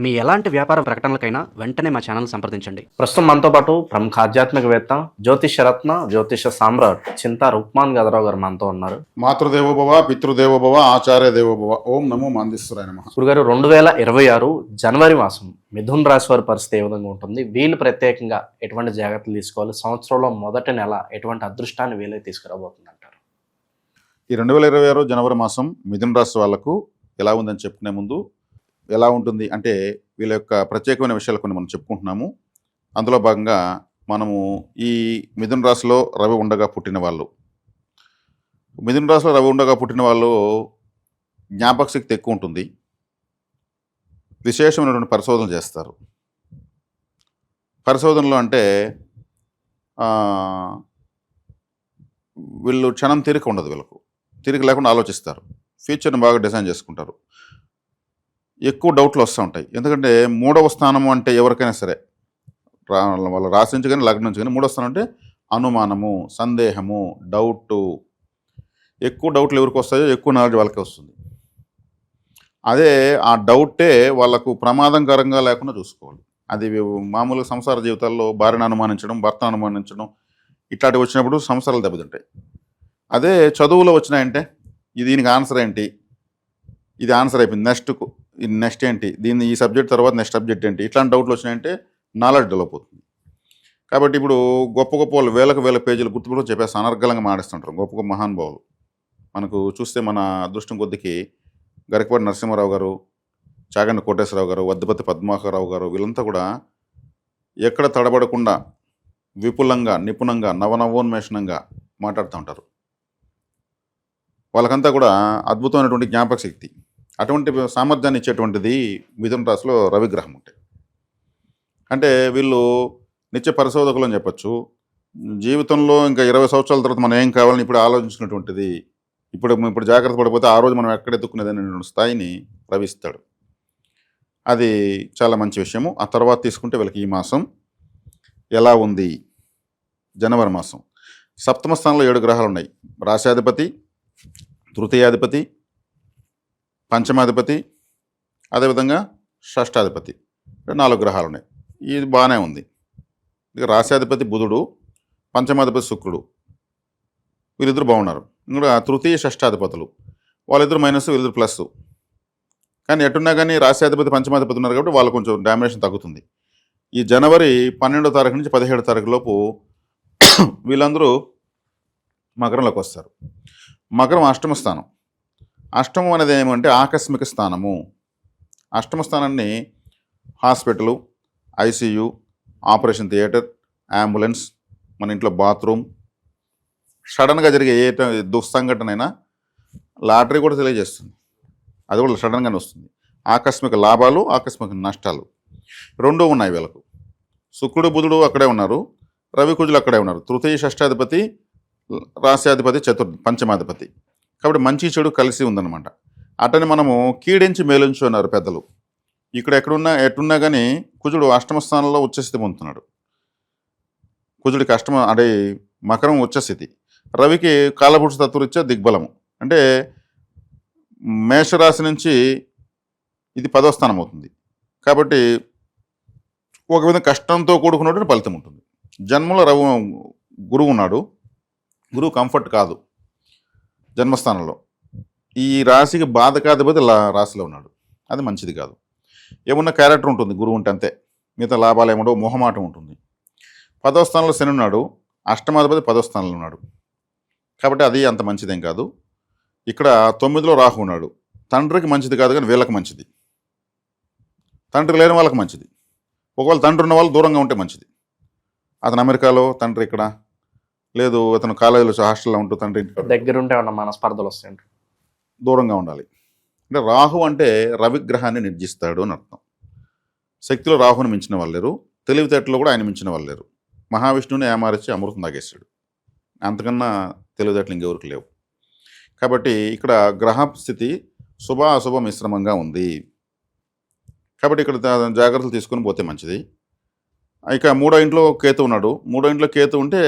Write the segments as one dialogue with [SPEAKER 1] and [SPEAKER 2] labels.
[SPEAKER 1] మీ ఎలాంటి వ్యాపార ప్రకటనలకైనా వెంటనే మా ఛానల్ సంప్రదించండి.
[SPEAKER 2] ప్రస్తుతం మనతో పాటు ప్రముఖ ఆధ్యాత్మికవేత్త జ్యోతిషరత్న జ్యోతిష సామ్రాట్ చింతా రుక్మాన్ గదరావు గారు మనతో ఉన్నారు.
[SPEAKER 3] మాతృదేవోభవ పితృదేవోభవ ఆచార్య దేవోభవ. ఓం నమో మాందేశ్వరాయ నమః.
[SPEAKER 2] గురుగారు, 2026 జనవరి మాసం మిథున్ రాశి వారి పరిస్థితి ఏ విధంగా ఉంటుంది? వీళ్ళు ప్రత్యేకంగా ఎటువంటి జాగ్రత్తలు తీసుకోవాలి? సంవత్సరంలో మొదటి నెల ఎటువంటి అదృష్టాన్ని వీళ్ళే తీసుకురాబోతుంది అంటారు?
[SPEAKER 3] ఈ 2026 జనవరి మాసం మిథున రాశి వాళ్లకు ఎలా ఉందని చెప్పుకునే ముందు, ఎలా ఉంటుంది అంటే వీళ్ళ యొక్క ప్రత్యేకమైన విషయాలు కొన్ని మనం చెప్పుకుంటున్నాము. అందులో భాగంగా మనము ఈ మిథున రాశిలో రవి ఉండగా పుట్టిన వాళ్ళు, మిథున రాశిలో రవి ఉండగా పుట్టిన వాళ్ళు జ్ఞాపక శక్తి ఎక్కువ ఉంటుంది, విశేషమైనటువంటి పరిశోధనలు చేస్తారు. పరిశోధనలు అంటే వీళ్ళు క్షణం తీరిక ఉండదు, వీళ్ళకు తీరిక లేకుండా ఆలోచిస్తారు, ఫ్యూచర్ని బాగా డిజైన్ చేసుకుంటారు. ఎక్కువ డౌట్లు వస్తూ ఉంటాయి. ఎందుకంటే 3వ స్థానము అంటే ఎవరికైనా సరే వాళ్ళ రాశి నుంచి కానీ లగ్నం నుంచి కానీ 3వ స్థానం అంటే అనుమానము, సందేహము, డౌటు. ఎక్కువ డౌట్లు ఎవరికి వస్తాయో ఎక్కువ నాలెడ్జ్ వాళ్ళకే వస్తుంది. అదే ఆ డౌటే వాళ్ళకు ప్రమాదకరంగా లేకుండా చూసుకోవాలి. అది మామూలుగా సంసార జీవితాల్లో భార్యను అనుమానించడం, భర్తను అనుమానించడం ఇట్లాంటివి వచ్చినప్పుడు సంసారాలు దెబ్బతింటాయి. అదే చదువులో వచ్చినాయంటే దీనికి ఆన్సర్ ఏంటి, ఇది ఆన్సర్ అయిపోయింది, నెక్స్ట్ ఏంటి, దీన్ని ఈ సబ్జెక్ట్ తర్వాత నెక్స్ట్ సబ్జెక్ట్ ఏంటి, ఇట్లాంటి డౌట్లు వచ్చినాయంటే నాలెడ్జ్ డెవలప్ అవుతుంది. కాబట్టి ఇప్పుడు గొప్ప గొప్ప వాళ్ళు వేల పేజీలు గుర్తుపెట్టుకుని చెప్పేసి అనర్గళంగా మాడిస్తుంటారు గొప్ప గొప్ప మహానుభావులు. మనకు చూస్తే మన అదృష్టం కొద్దికి గరికపాటి నరసింహారావు గారు, చాగంటి కోటేశ్వరరావు గారు, వద్దపతి పద్మాకరరావు గారు, వీళ్ళంతా కూడా ఎక్కడ తడబడకుండా విపులంగా, నిపుణంగా, నవనవోన్మేషణంగా మాట్లాడుతూ ఉంటారు. వాళ్ళకంతా కూడా అద్భుతమైనటువంటి జ్ఞాపక శక్తి, అటువంటి సామర్థ్యాన్ని ఇచ్చేటువంటిది మిథున రాశిలో రవిగ్రహం ఉంటాయి. అంటే వీళ్ళు నిత్య పరిశోధకులు అని చెప్పచ్చు. జీవితంలో ఇంకా 20 సంవత్సరాల తర్వాత మనం ఏం కావాలని ఇప్పుడు ఆలోచించినటువంటిది, ఇప్పుడు జాగ్రత్త పడిపోతే ఆ రోజు మనం ఎక్కడ ఎత్తుకునేది అనేటువంటి స్థాయిని రవిస్తాడు. అది చాలా మంచి విషయము. ఆ తర్వాత తీసుకుంటే వీళ్ళకి ఈ మాసం ఎలా ఉంది? జనవరి మాసం సప్తమ స్థానంలో 7 గ్రహాలు ఉన్నాయి. రాశాధిపతి, తృతీయాధిపతి, పంచమాధిపతి, అదేవిధంగా షష్టాధిపతి, 4 గ్రహాలు ఉన్నాయి. ఇది బాగానే ఉంది. ఇక రాశాధిపతి బుధుడు, పంచమాధిపతి శుక్రుడు, వీళ్ళిద్దరు బాగున్నారు. ఇంకా తృతీయ షష్టాధిపతులు వాళ్ళిద్దరు మైనస్, వీళ్ళిద్దరు ప్లస్. కానీ ఎట్టున్నా కానీ రాశాధిపతి పంచమాధిపతి ఉన్నారు కాబట్టి వాళ్ళు కొంచెం డామినేషన్ తగ్గుతుంది. ఈ జనవరి 12వ తారీఖు నుంచి 17వ తారీఖు లోపు వీళ్ళందరూ మకరంలోకి వస్తారు. మకరం అష్టమ స్థానం. అష్టమం అనేది ఏమంటే ఆకస్మిక స్థానము. అష్టమ స్థానాన్ని hospital, ICU, operation theatre, ambulance, మన ఇంట్లో బాత్రూమ్, సడన్గా జరిగే ఏ దుస్సంఘటన అయినా, లాటరీ కూడా తెలియజేస్తుంది, అది కూడా సడన్గానే వస్తుంది. ఆకస్మిక లాభాలు, ఆకస్మిక నష్టాలు 2 ఉన్నాయి వీళ్ళకు. శుక్రుడు బుధుడు అక్కడే ఉన్నారు, రవి కుజులు అక్కడే ఉన్నారు. తృతీయ షష్టాధిపతి, రాశ్యాధిపతి, పంచమాధిపతి. కాబట్టి మంచి చెడు కలిసి ఉందన్నమాట. అటని మనము కీడించి మేలుంచు అన్నారు పెద్దలు. ఇక్కడ ఎట్టున్నా కానీ కుజుడు అష్టమ స్థానంలో ఉచ్చస్థితి పొందుతున్నాడు. కుజుడికి అంటే మకరం ఉచ్చస్థితి, రవికి కాలపురుష తత్వరీత్యా దిగ్బలము. అంటే మేషరాశి నుంచి ఇది 10వ స్థానం అవుతుంది. కాబట్టి ఒక విధంగా కష్టంతో కూడుకున్నటువంటి ఫలితం ఉంటుంది. జన్మలో గురువు ఉన్నాడు. గురువు కంఫర్ట్ కాదు జన్మస్థానంలో. ఈ రాశికి బాధకాధిపతి రాశిలో ఉన్నాడు, అది మంచిది కాదు. ఏమున్న క్యారెక్టర్ ఉంటుంది గురువు ఉంటే, అంతే. మిగతా లాభాలు ఏముండవు, మొహమాటం ఉంటుంది. 10వ స్థానంలో శని ఉన్నాడు, అష్టమాధిపతి 10వ స్థానంలో ఉన్నాడు. కాబట్టి అది అంత మంచిదేం కాదు. ఇక్కడ 9లో రాహు ఉన్నాడు. తండ్రికి మంచిది కాదు కానీ వీళ్ళకి మంచిది, తండ్రి లేని వాళ్ళకి మంచిది. ఒకవేళ తండ్రి ఉన్న వాళ్ళు దూరంగా ఉంటే మంచిది. అతను అమెరికాలో, తండ్రి ఇక్కడ లేదు, అతను కాలేజీలో హాస్టల్లో ఉంటూ తండ్రి
[SPEAKER 2] దగ్గరుంటే ఉన్న మనస్పర్ధలు వస్తాయంట,
[SPEAKER 3] దూరంగా ఉండాలి. అంటే రాహు అంటే రవిగ్రహాన్ని నిర్జిస్తాడు అని అర్థం. శక్తిలో రాహుని మించిన వాళ్ళు లేరు, తెలివితేటలో కూడా ఆయన మించిన వాళ్ళు లేరు. మహావిష్ణువుని ఏమారిచి అమృతం తాగేశాడు, అంతకన్నా తెలివితేటలు ఇంకెవరికి లేవు. కాబట్టి ఇక్కడ గ్రహ స్థితి శుభ అశుభ మిశ్రమంగా ఉంది. కాబట్టి ఇక్కడ జాగ్రత్తలు తీసుకొని పోతే మంచిది. ఇక 3వ ఇంట్లో కేతు ఉన్నాడు. 3వ ఇంట్లో కేతు ఉంటే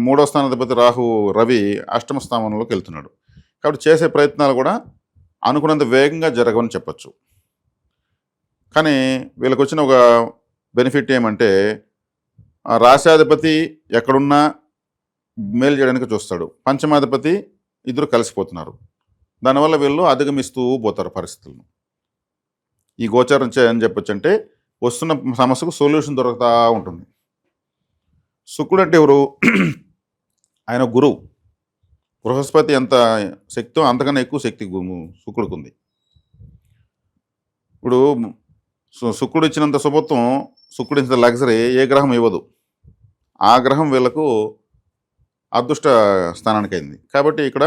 [SPEAKER 3] 3వ స్థానాధిపతి రాహు రవి అష్టమ స్థానంలోకి వెళ్తున్నాడు. కాబట్టి చేసే ప్రయత్నాలు కూడా అనుకున్నంత వేగంగా జరగవని చెప్పచ్చు. కానీ వీళ్ళకి వచ్చిన ఒక బెనిఫిట్ ఏమంటే ఆ రాశాధిపతి ఎక్కడున్నా మేలు చేయడానికి చూస్తాడు, పంచమాధిపతి ఇద్దరు కలిసిపోతున్నారు. దానివల్ల వీళ్ళు అధిగమిస్తూ పోతారు పరిస్థితులను. ఈ గోచారం అని చెప్పొచ్చు అంటే వస్తున్న సమస్యకు సొల్యూషన్ దొరుకుతూ ఉంటుంది. శుక్రుడు అంటే ఎవరు? ఆయన గురువు. బృహస్పతి ఎంత శక్తో అంతకన్నా ఎక్కువ శక్తి శుక్రుడికి ఉంది. ఇప్పుడు శుక్రుడు ఇచ్చినంత శుభత్వం, శుక్రుడు ఇచ్చినంత లగ్జరీ ఏ గ్రహం ఇవ్వదు. ఆ గ్రహం వీళ్ళకు అదృష్ట స్థానానికి అయింది. కాబట్టి ఇక్కడ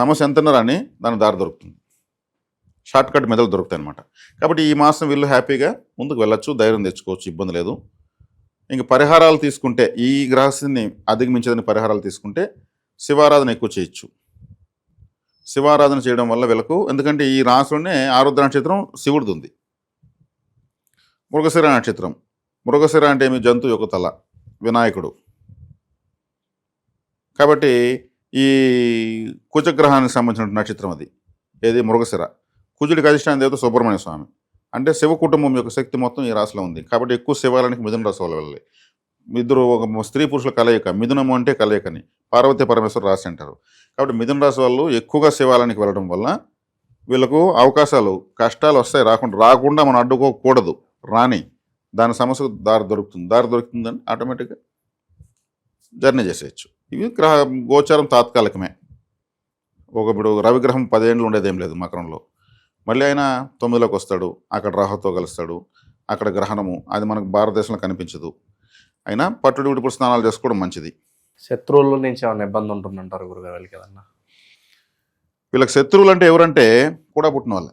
[SPEAKER 3] సమస్య ఎంత రాని దాని దారి దొరుకుతుంది, షార్ట్ కట్ మెదలు దొరుకుతాయి అనమాట. కాబట్టి ఈ మాసం వీళ్ళు హ్యాపీగా ముందుకు వెళ్ళొచ్చు, ధైర్యం తెచ్చుకోవచ్చు, ఇబ్బంది లేదు. ఇంక పరిహారాలు తీసుకుంటే ఈ గ్రహస్థితిని అధిగమించేదని పరిహారాలు తీసుకుంటే శివారాధన ఎక్కువ చేయొచ్చు. శివారాధన చేయడం వల్ల వీళ్ళకు, ఎందుకంటే ఈ రాశిలోనే ఆరుద్ర నక్షత్రం శివుడిది ఉంది. మృగశిర నక్షత్రం, మృగశిర అంటే ఏమి? జంతువు యొక్క తల, వినాయకుడు. కాబట్టి ఈ కుజగ్రహానికి సంబంధించిన నక్షత్రం అది. ఏది? మృగశిర. కుజుడికి అధిష్టాన దేవత సుబ్రహ్మణ్య స్వామి. అంటే శివ కుటుంబం యొక్క శక్తి మొత్తం ఈ రాశిలో ఉంది. కాబట్టి ఎక్కువ శివాలయానికి మిథున రాశి వాళ్ళు వెళ్ళాలి. ఇద్దరు ఒక స్త్రీ పురుషుల కలయిక, మిథునము అంటే కలయికని పార్వతీ పరమేశ్వర రాశి అంటారు. కాబట్టి మిథున రాశి వాళ్ళు ఎక్కువగా శివాలయానికి వెళ్ళడం వల్ల వీళ్ళకు అవకాశాలు, కష్టాలు వస్తాయి, రాకుండా మనం అడ్డుకోకూడదు. రాని దాని సమస్యకు దారి దొరుకుతుందని ఆటోమేటిక్గా జర్నీ చేసేయచ్చు. ఇవి గోచారం తాత్కాలికమే. ఇప్పుడు రవిగ్రహం 10 ఏళ్ళు ఉండేదేం లేదు మకరంలో. మళ్ళీ ఆయన 9లోకి వస్తాడు, అక్కడ రాహుతో కలుస్తాడు, అక్కడ గ్రహణము, అది మనకు భారతదేశంలో కనిపించదు. అయినా పట్టుడు విడుపుడు స్నానాలు చేసుకోవడం మంచిది.
[SPEAKER 2] శత్రువుల నుంచి ఏమైనా ఇబ్బంది ఉంటుందంటారు గురుగారు వీళ్ళకి ఏదన్నా?
[SPEAKER 3] వీళ్ళకి శత్రువులు అంటే ఎవరంటే కూడా పుట్టిన వాళ్ళే.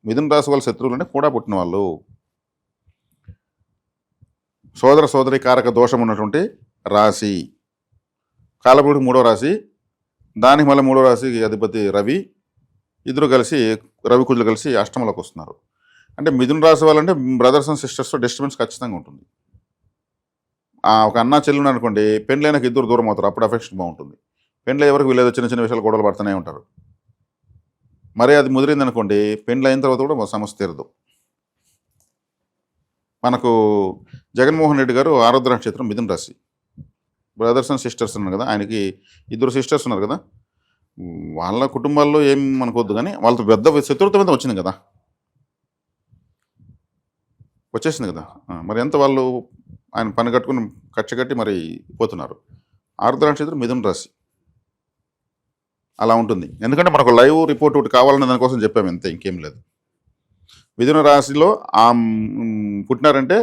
[SPEAKER 3] మిథున రాశి వాళ్ళ శత్రువులు అంటే కూడా పుట్టిన వాళ్ళు. సోదర సోదరి కారక దోషం ఉన్నటువంటి రాశి. కాలపురుడు 3వ రాశి, దానికి మళ్ళీ 3వ రాశికి అధిపతి రవి. ఇద్దరు కలిసి, రవి కుజులు కలిసి అష్టమంలోకి వస్తున్నారు. అంటే మిథున రాశి వాళ్ళంటే బ్రదర్స్ అండ్ సిస్టర్స్తో డిస్టర్బెన్స్ ఖచ్చితంగా ఉంటుంది. ఒక అన్న చెల్లుని అనుకోండి, పెళ్ళైనాక ఇద్దరు దూరం అవుతారు, అప్పుడు అఫెక్షన్ బాగుంటుంది. పెళ్ళి ఎవరికి వీళ్ళేదో చిన్న చిన్న విషయాలు గొడవలు పడుతూనే ఉంటారు. మరీ అది ముదిరింది అనుకోండి, పెళ్ళి అయిన తర్వాత కూడా సమస్య తీరదు. మనకు జగన్మోహన్ రెడ్డి గారు ఆరుద్ర నక్షత్రం మిథున రాశి, బ్రదర్స్ అండ్ సిస్టర్స్ ఉన్నారు కదా, ఆయనకి 2 సిస్టర్స్ ఉన్నారు కదా. వాళ్ళ కుటుంబాల్లో ఏం మనకొద్దు, కానీ వాళ్ళతో పెద్ద శత్రుత్వం మీద వచ్చింది కదా, వచ్చేసింది కదా. మరి ఎంత వాళ్ళు ఆయన పని కట్టుకుని కట్టి మరి పోతున్నారు. ఆరుద్ర నక్షత్రం మిథున రాశి అలా ఉంటుంది. ఎందుకంటే మనకు లైవ్ రిపోర్ట్ ఒకటి కావాలనే దానికోసం చెప్పాము, అంతే, ఇంకేం లేదు. మిథున రాశిలో పుట్టినారంటే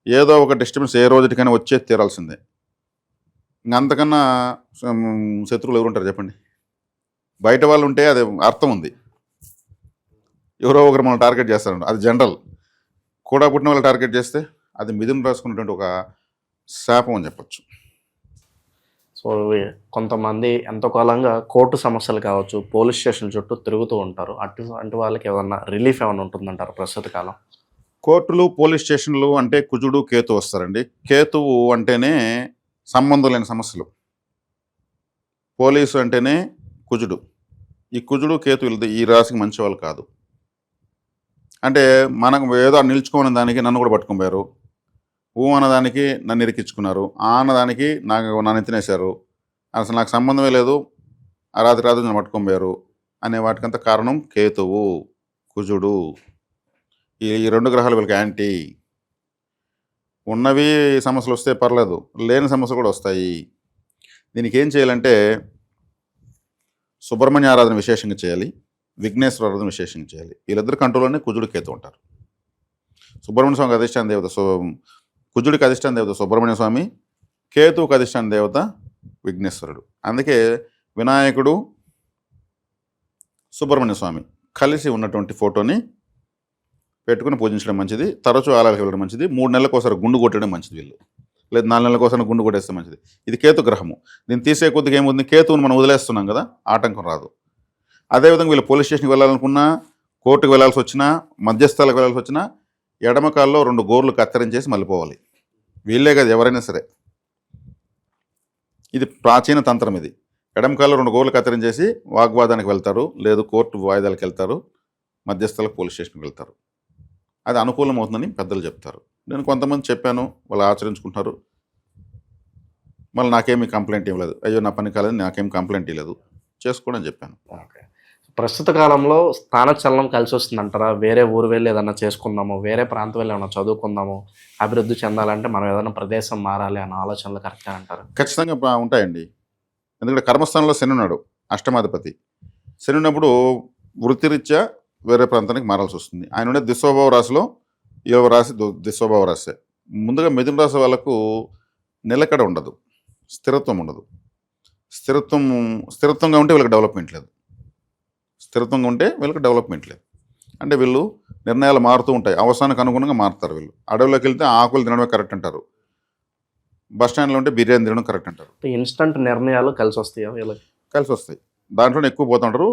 [SPEAKER 3] ఏదో ఒక డిస్టర్బెన్స్ ఏ రోజుకైనా వచ్చే తీరాల్సిందే. ఇంక అంతకన్నా శత్రువులు ఎవరుంటారు చెప్పండి? బయట వాళ్ళు ఉంటే అది అర్థం ఉంది, ఎవరో ఒకరు మనం టార్గెట్ చేస్తారు, అది జనరల్. కూడా పుట్టిన వాళ్ళు టార్గెట్ చేస్తే అది మిథున రాసుకున్నటువంటి ఒక శాపం అని చెప్పచ్చు.
[SPEAKER 2] సో కొంతమంది ఎంతో కాలంగా కోర్టు సమస్యలు కావచ్చు, పోలీస్ స్టేషన్ చుట్టూ తిరుగుతూ ఉంటారు. అటు వాళ్ళకి ఏమన్నా రిలీఫ్ ఏమైనా ఉంటుందంటారు ప్రస్తుత కాలం?
[SPEAKER 3] కోర్టులు, పోలీస్ స్టేషన్లు అంటే కుజుడు, కేతు వస్తారండి. కేతువు అంటేనే సంబంధం లేని సమస్యలు, పోలీసు అంటేనే కుజుడు. ఈ కుజుడు, కేతు ఈ రాశికి మంచి వాళ్ళు కాదు. అంటే మనకు ఏదో నిల్చుకోని దానికి నన్ను కూడా పట్టుకుపోయారు, అన్నదానికి నన్ను ఇరికించుకున్నారు, అన్నదానికి నన్ను ఎత్తినేశారు, అసలు నాకు సంబంధమే లేదు, ఆ రాత్రి నన్ను పట్టుకుపోయారు అనే వాటికంత కారణం కేతువు, కుజుడు. ఈ 2 గ్రహాలు వీళ్ళకి యాంటీ. ఉన్నవి సమస్యలు వస్తే పర్లేదు, లేని సమస్యలు కూడా వస్తాయి. దీనికి ఏం చేయాలంటే సుబ్రహ్మణ్య ఆరాధన విశేషంగా చేయాలి, విఘ్నేశ్వర ఆరాధన విశేషంగా చేయాలి. వీళ్ళిద్దరు కంట్రోల్లోనే కుజుడు, కేతు ఉంటారు. సుబ్రహ్మణ్య స్వామికి అధిష్టాన దేవత కుజుడికి అధిష్టాన దేవత సుబ్రహ్మణ్య స్వామి, కేతువుకి అధిష్టాన దేవత విఘ్నేశ్వరుడు. అందుకే వినాయకుడు, సుబ్రహ్మణ్య స్వామి కలిసి ఉన్నటువంటి ఫోటోని పెట్టుకుని పూజించడం మంచిది. తరచూ ఆలయాలకు వెళ్ళడం మంచిది. 3 నెలలకు ఒకసారి గుండు కొట్టడం మంచిది. వీళ్ళు లేదు 4 నెలలకు ఒకసారి గుండు కొట్టేస్తే మంచిది. ఇది కేతు గ్రహము. దీన్ని తీసే కొద్దిగా ఏముంది, కేతువుని మనం వదిలేస్తున్నాం కదా, ఆటంకం రాదు. అదేవిధంగా వీళ్ళు పోలీస్ స్టేషన్కి వెళ్ళాలనుకున్నా, కోర్టుకు వెళ్ళాల్సి వచ్చినా, మధ్యస్థాలకు వెళ్ళాల్సి వచ్చినా ఎడమ కాల్లో 2 గోర్లు కత్తిరించేసి మళ్ళీ పోవాలి. వీళ్ళే కదా, ఎవరైనా సరే. ఇది ప్రాచీన తంత్రం. ఇది ఎడమ కాల్లో 2 గోర్లు కత్తిరించేసి వాగ్వాదానికి వెళ్తారు, లేదు కోర్టు వాయిదాలకు వెళ్తారు, మధ్యస్థలకు పోలీస్ స్టేషన్కి వెళ్తారు. అది అనుకూలం అవుతుందని పెద్దలు చెప్తారు. నేను కొంతమంది చెప్పాను, వాళ్ళు ఆచరించుకుంటున్నారు. మళ్ళీ నాకేమీ కంప్లైంట్ ఇవ్వలేదు. అయ్యో నా పని కాలేదు, నాకేం కంప్లైంట్ ఇవ్వలేదు, చేసుకోండి అని చెప్పాను.
[SPEAKER 2] ఓకే. ప్రస్తుత కాలంలో స్థానచలనం కలిసి వస్తుందంటారా? వేరే ఊరు వెళ్ళి ఏదన్నా చేసుకుందాము, వేరే ప్రాంతం వెళ్ళి ఏమన్నా చదువుకుందాము, అభివృద్ధి చెందాలంటే మనం ఏదైనా ప్రదేశం మారాలి అన్న ఆలోచనలు కరెక్టే అంటారు?
[SPEAKER 3] ఖచ్చితంగా ఉంటాయండి. ఎందుకంటే కర్మస్థానంలో శని ఉన్నాడు, అష్టమాధిపతి. శని ఉన్నప్పుడు వృత్తిరీత్యా వేరే ప్రాంతానికి మారాల్సి వస్తుంది. ఆయన ఉండే దిశోభావ రాశిలో 7వ రాశి దిశోభావ రాశి. ముందుగా మిథున రాశి వాళ్ళకు నిలకడ ఉండదు, స్థిరత్వం ఉండదు. స్థిరత్వంగా ఉంటే వీళ్ళకి డెవలప్మెంట్ లేదు. స్థిరత్వంగా ఉంటే వీళ్ళకి డెవలప్మెంట్ లేదు. అంటే వీళ్ళు నిర్ణయాలు మారుతూ ఉంటాయి, అవసరానికి అనుగుణంగా మారుతారు. వీళ్ళు అడవిలోకి వెళ్తే ఆకులు తినడమే కరెక్ట్ అంటారు, బస్ స్టాండ్లో ఉంటే బిర్యానీ తినడం కరెక్ట్ అంటారు.
[SPEAKER 2] ఇన్స్టంట్ నిర్ణయాలు కలిసి వస్తాయా వీళ్ళకి?
[SPEAKER 3] కలిసి వస్తాయి, దాంట్లోనే ఎక్కువ పోతుంటారు.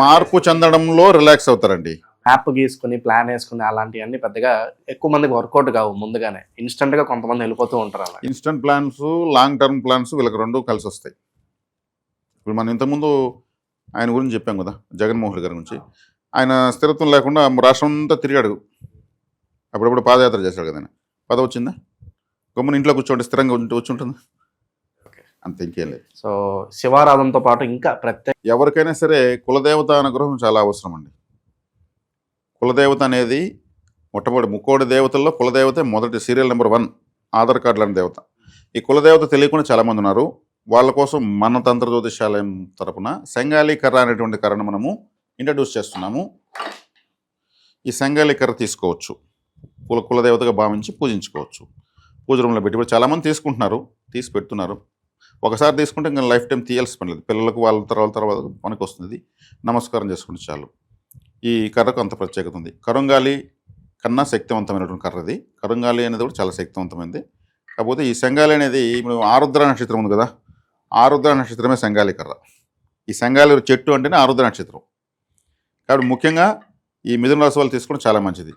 [SPEAKER 3] మార్పు చెందడంలో రిలాక్స్ అవుతారండి.
[SPEAKER 2] యాప్ గీసుకుని ప్లాన్ వేసుకుని అలాంటివన్నీ పెద్దగా ఎక్కువ మందికి వర్కౌట్ కావు. ముందుగానే ఇన్స్టంట్గా కొంతమంది వెళ్ళిపోతూ ఉంటారు. అలా
[SPEAKER 3] instant plans, long term plans వీళ్ళకి రెండు కలిసి వస్తాయి. ఇప్పుడు మనం ఇంతకుముందు ఆయన గురించి చెప్పాం కదా, జగన్మోహన్ రెడ్డి గారి గురించి. ఆయన స్థిరత్వం లేకుండా రాష్ట్రం అంతా తిరిగాడు, అప్పుడప్పుడు పాదయాత్ర చేశాడు కదా. ఆయన పదవి వచ్చిందా? గమ్మున ఇంట్లో కూర్చోండి, స్థిరంగా వచ్చి ఉంటుంది, అంత ఇంకేం లేదు.
[SPEAKER 2] సో శివారాధనతో పాటు ఇంకా ప్రత్యేక
[SPEAKER 3] ఎవరికైనా సరే కులదేవత అనుగ్రహం చాలా అవసరం అండి. కులదేవత అనేది మొట్టమొదటి ముక్కోడి దేవతల్లో కులదేవత మొదటి సీరియల్ నెంబర్ 1 ఆధార్ కార్డు లాంటి దేవత. ఈ కులదేవత తెలియకుండా చాలామంది ఉన్నారు. వాళ్ళ కోసం మన తంత్ర జ్యోతిషాలయం తరపున సంగాలి కర్ర అనేటువంటి కర్రను మనము ఇంట్రడ్యూస్ చేస్తున్నాము. ఈ సంగాలి కర్ర తీసుకోవచ్చు, కులదేవతగా భావించి పూజించుకోవచ్చు. పూజ రూమ్లో పెట్టి ఇప్పుడు చాలామంది తీసుకుంటున్నారు, తీసి పెడుతున్నారు. ఒకసారి తీసుకుంటే ఇంకా లైఫ్ టైం తీయాల్సి పని లేదు. పిల్లలకు వాళ్ళ తర్వాత మనకు వస్తుంది. నమస్కారం చేసుకుంటే చాలు. ఈ కర్రకు అంత ప్రత్యేకత ఉంది. కరుంగాలి కన్నా శక్తివంతమైనటువంటి కర్ర ఇది. కరుంగాలి అనేది కూడా చాలా శక్తివంతమైనది. కాకపోతే ఈ సంగాలి అనేది ఇప్పుడు ఆరుద్ర నక్షత్రం ఉంది కదా, ఆరుద్ర నక్షత్రమే సంగాలి కర్ర. ఈ సంగాలి చెట్టు అంటేనే ఆరుద్ర నక్షత్రం. కాబట్టి ముఖ్యంగా ఈ మిథున రాశి వాళ్ళు తీసుకోవడం చాలా మంచిది.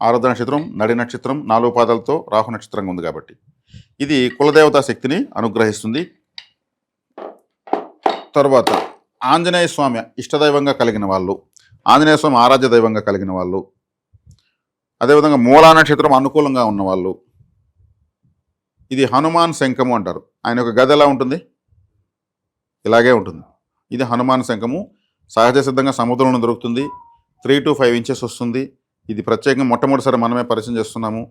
[SPEAKER 3] ఆరుద్ర నక్షత్రం, నడి నక్షత్రం, 4 పాదాలతో రాహు నక్షత్రంగా ఉంది కాబట్టి ఇది కులదేవతా శక్తిని అనుగ్రహిస్తుంది. తర్వాత ఆంజనేయ స్వామి ఇష్టదైవంగా కలిగిన వాళ్ళు, ఆంజనేయ స్వామి ఆరాధ్య దైవంగా కలిగిన వాళ్ళు, అదేవిధంగా మూలా నక్షత్రం అనుకూలంగా ఉన్నవాళ్ళు, ఇది హనుమాన్ శంఖము అంటారు. ఆయన యొక్క గద ఎలా ఉంటుంది? ఇలాగే ఉంటుంది. ఇది హనుమాన్ శంఖము. సహజ సిద్ధంగా సముద్రంలో దొరుకుతుంది. 3 to 5 ఇంచెస్ వస్తుంది. ఇది ప్రత్యేకంగా మొట్టమొదటిసారి మనమే పరిచయం చేస్తున్నాము.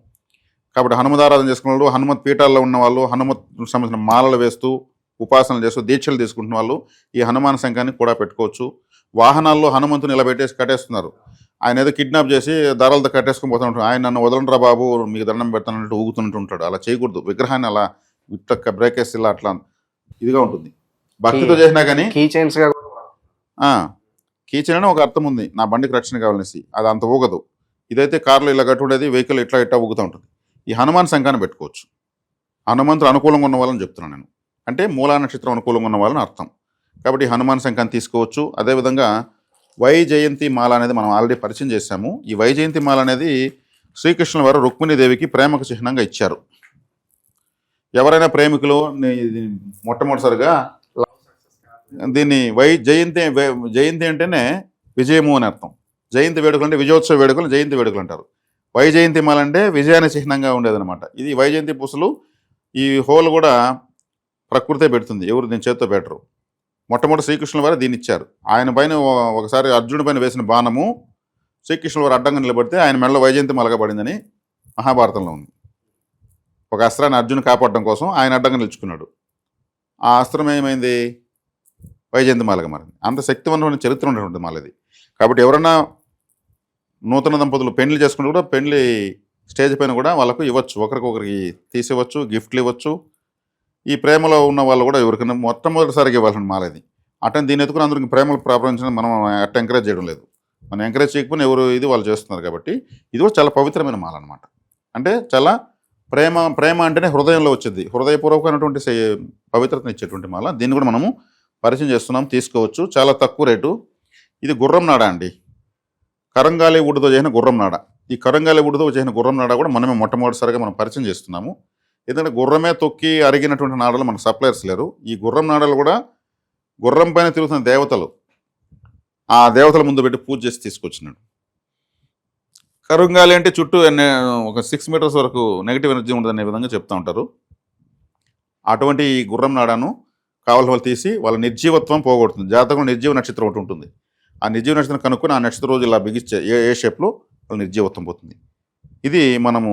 [SPEAKER 3] కాబట్టి హనుమదారాధన చేసుకున్న వాళ్ళు, హనుమత్ పీఠాల్లో ఉన్న వాళ్ళు, హనుమత్ సంబంధించిన మాలలు వేస్తూ ఉపాసనలు చేస్తూ దీక్షలు తీసుకుంటున్న వాళ్ళు ఈ హనుమాన్ శంఖాన్ని కూడా పెట్టుకోవచ్చు. వాహనాల్లో హనుమంతుని ఇలా పెట్టేసి కట్టేస్తున్నారు. ఆయన ఏదో కిడ్నాప్ చేసి దారాలతో కట్టేసుకుని పోతూ ఉంటాడు. ఆయన నన్ను వదలండ్రా బాబు, మీకు దండం పెడతానంటూ ఊగుతుంటూ ఉంటాడు. అలా చేయకూడదు. విగ్రహాన్ని అలా ఇట్లా బ్రేక్ వేసి ఇలా అట్లా ఇదిగా ఉంటుంది. భక్తితో చేసినా కానీ
[SPEAKER 2] కీ చైన్స్
[SPEAKER 3] కీచైన్ అని ఒక అర్థం ఉంది, నా బండికి రక్షణ కావాలనేసి. అది అంత ఊగదు. ఇదైతే కార్లో ఇలా కట్టుండేది, వెహికల్ ఇట్లా ఊగుతూ ఉంటుంది. ఈ హనుమాన్ శంఖాన్ని పెట్టుకోవచ్చు. హనుమంతుడు అనుకూలంగా ఉన్న వాళ్ళని చెప్తున్నాను నేను, అంటే మూలా నక్షత్రం అనుకూలంగా ఉన్న వాళ్ళని అర్థం. కాబట్టి హనుమాన్ శంఖాన్ని తీసుకోవచ్చు. అదేవిధంగా వైజయంతి మాల అనేది మనం ఆల్రెడీ పరిచయం చేశాము. ఈ వైజయంతి మాల అనేది శ్రీకృష్ణుల వారు రుక్మిణీదేవికి ప్రేమకు చిహ్నంగా ఇచ్చారు. ఎవరైనా ప్రేమికులు మొట్టమొదటిసారిగా దీన్ని జయంతి అంటేనే విజయము అని అర్థం. జయంతి వేడుకలు అంటే విజయోత్సవ వేడుకలు జయంతి వేడుకలు అంటారు. వైజయంతి మాల అంటే విజయానికి చిహ్నంగా ఉండేదన్నమాట. ఇది వైజయంతి పూసలు. ఈ హోల్ కూడా ప్రకృతే పెడుతుంది, ఎవరు దీని చేతితో పెట్టరు. మొట్టమొదటి శ్రీకృష్ణుల వారు దీన్ని ఇచ్చారు. ఆయన పైన ఒకసారి అర్జునుడి పైన వేసిన బాణము శ్రీకృష్ణుల వారు అడ్డంగా నిలబడితే ఆయన మెడలో వైజయంతి మాలగా పడిందని మహాభారతంలో ఉంది. ఒక అస్త్రాన్ని అర్జును కాపాడడం కోసం ఆయన అడ్డంగా నిలుచుకున్నాడు. ఆ అస్త్రం ఏమైంది? వైజయంతి మాలగా మారింది. అంత శక్తివంతమైన చరిత్ర ఉన్నటువంటి మాల ఇది. కాబట్టి ఎవరన్నా నూతన దంపతులు పెళ్లి చేసుకుంటే కూడా పెళ్లి స్టేజ్ పైన కూడా వాళ్ళకు ఇవ్వచ్చు, ఒకరికొకరికి తీసివ్వచ్చు, గిఫ్ట్లు ఇవ్వచ్చు. ఈ ప్రేమలో ఉన్న వాళ్ళు కూడా ఎవరికైనా మొట్టమొదటిసారిగా ఇవ్వాల్సిన మాల ఇది. అటెండ్ దీన్ని ఎత్తుకుని అందరికి ప్రేమలు ప్రారంభించడం మనం అట్ట ఎంకరేజ్ చేయడం లేదు. మనం ఎంకరేజ్ చేయకపోయినా ఎవరు ఇది వాళ్ళు చేస్తున్నారు. కాబట్టి ఇది కూడా చాలా పవిత్రమైన మాల అనమాట. అంటే చాలా ప్రేమ అంటేనే హృదయంలో వచ్చేది, హృదయపూర్వకమైనటువంటి పవిత్రతను ఇచ్చేటువంటి మాల. దీన్ని కూడా మనము పరిచయం చేస్తున్నాం, తీసుకోవచ్చు. చాలా తక్కువ రేటు. ఇది గుర్రం నాడ అండి, కరంగాలి వుడ్తో చేసిన గుర్రం నాడ. ఈ కరంగాలి వుడ్తో చేసిన గుర్రం నాడ కూడా మనమే మొట్టమొదటిసారిగా మనం పరిచయం చేస్తున్నాము. ఎందుకంటే గుర్రమే తొక్కి అరిగినటువంటి నాడలు మనకు సప్లయర్స్ లేరు. ఈ గుర్రం నాడలు కూడా గుర్రం పైన తిరుగుతున్న దేవతలు, ఆ దేవతల ముందు పెట్టి పూజ చేసి తీసుకొచ్చినాడు. కరుంగాలి అంటే చుట్టూ ఒక 6 మీటర్స్ వరకు నెగిటివ్ ఎనర్జీ ఉండదనే విధంగా చెప్తూ ఉంటారు. అటువంటి ఈ గుర్రం నాడాను కావాల్సిన వాళ్ళు తీసి వాళ్ళ నిర్జీవత్వం పోగొడుతుంది. జాతకంలో నిర్జీవ నక్షత్రం ఒకటి ఉంటుంది. ఆ నిర్జీవ నక్షత్రం కనుక్కొని ఆ నక్షత్రం రోజు ఇలా బిగిస్తే ఏ షేప్లో వాళ్ళ నిర్జీవత్వం పోతుంది. ఇది మనము